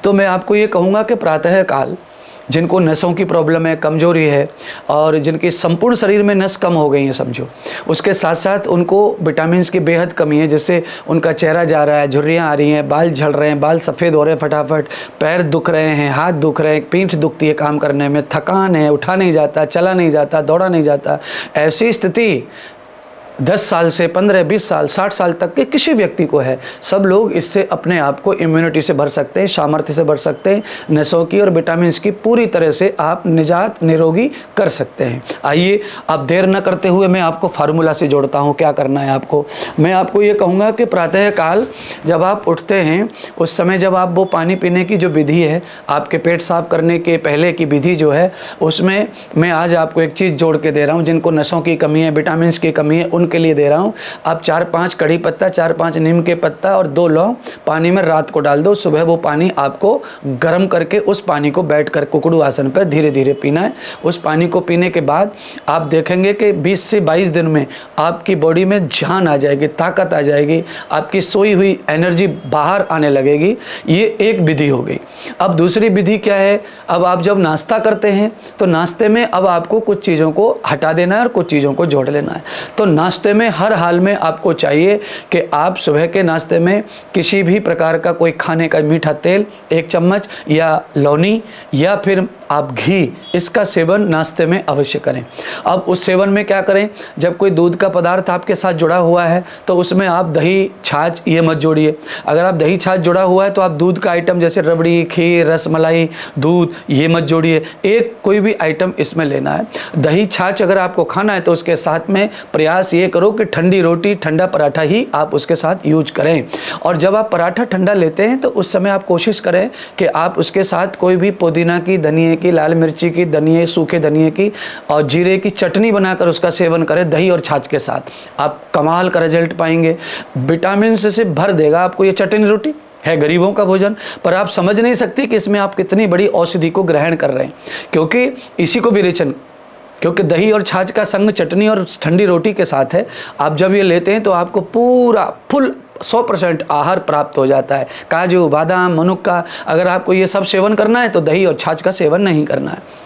तो मैं आपको ये कहूँगा कि प्रातः काल जिनको नसों की प्रॉब्लम है, कमजोरी है और जिनकी संपूर्ण शरीर में नस कम हो गई हैं समझो, उसके साथ साथ उनको विटामिन्स की बेहद कमी है, जिससे उनका चेहरा जा रहा है, झुर्रियाँ आ रही हैं, बाल झड़ रहे हैं, बाल सफ़ेद हो रहे हैं फटाफट, पैर दुख रहे हैं, हाथ दुख रहे हैं, पीठ दुखती है काम करने में, थकान है, उठा नहीं जाता, चला नहीं जाता, दौड़ा नहीं जाता, ऐसी स्थिति 10 साल से 15-20 साल 60 साल तक के किसी व्यक्ति को है। सब लोग इससे अपने आप को इम्यूनिटी से भर सकते हैं, सामर्थ्य से भर सकते हैं, नसों की और विटामिन्स की पूरी तरह से आप निजात निरोगी कर सकते हैं। आइए अब देर न करते हुए मैं आपको फार्मूला से जोड़ता हूँ। क्या करना है आपको, मैं आपको ये कहूँगा कि प्रातः काल जब आप उठते हैं उस समय जब आप वो पानी पीने की जो विधि है, आपके पेट साफ करने के पहले की विधि जो है, उसमें मैं आज आपको एक चीज़ जोड़ के दे रहा हूँ। जिनको नसों की कमी है, विटामिन की कमी है, के लिए दे रहा हूं। आप 4-5 कड़ी पत्ता, 4-5 नीम के पत्ता और 2 लौंग पानी में रात को डाल दो। सुबह वो पानी आपको गर्म करके उस पानी को बैठकर कुकड़ू आसन पर धीरे धीरे पीना है। उस पानी को पीने के बाद आप देखेंगे कि 20 से 22 दिन में आपकी बॉडी में जान आ जाएगी, ताकत आ जाएगी, आपकी सोई हुई एनर्जी बाहर आने लगेगी। ये एक विधि हो गई। अब दूसरी विधि क्या है, अब आप जब नाश्ता करते हैं तो नाश्ते में अब आपको कुछ चीज़ों को हटा देना है और कुछ चीज़ों को जोड़ लेना है। तो नाश्ते में हर हाल में आपको चाहिए कि आप सुबह के नाश्ते में किसी भी प्रकार का कोई खाने का मीठा तेल 1 चम्मच या लौनी या फिर आप घी, इसका सेवन नाश्ते में अवश्य करें। अब उस सेवन में क्या करें, जब कोई दूध का पदार्थ आपके साथ जुड़ा हुआ है तो उसमें आप दही छाछ ये मत जोड़िए। अगर आप दही छाछ जुड़ा हुआ है तो आप दूध का आइटम जैसे रबड़ी, खीर, रसमलाई, दूध ये मत जोड़िए। एक कोई भी आइटम इसमें लेना है। दही छाछ अगर आपको खाना है तो उसके साथ में प्रयास ये करो कि ठंडी रोटी, ठंडा पराठा ही आप उसके साथ यूज करें। और जब आप पराठा ठंडा लेते हैं तो उस समय आप कोशिश करें कि आप उसके साथ कोई भी पुदीना की, धनिए की, लाल मिर्ची की, धनिए, सूखे धनिए की और जीरे की चटनी बनाकर उसका सेवन करें दही और छाछ के साथ। आप कमाल का रिजल्ट पाएंगे। विटामिन से भर देगा आपको ये चटनी रोटी। है गरीबों का भोजन, पर आप समझ नहीं सकते कि इसमें आप कितनी बड़ी औषधि को ग्रहण कर रहे हैं, क्योंकि इसी को विरेचन, क्योंकि दही और छाछ का संग चटनी और ठंडी रोटी के साथ है। आप जब ये लेते हैं तो आपको पूरा फुल 100% आहार प्राप्त हो जाता है। काजू, बादाम, मनुक्का, अगर आपको ये सब सेवन करना है तो दही और छाछ का सेवन नहीं करना है।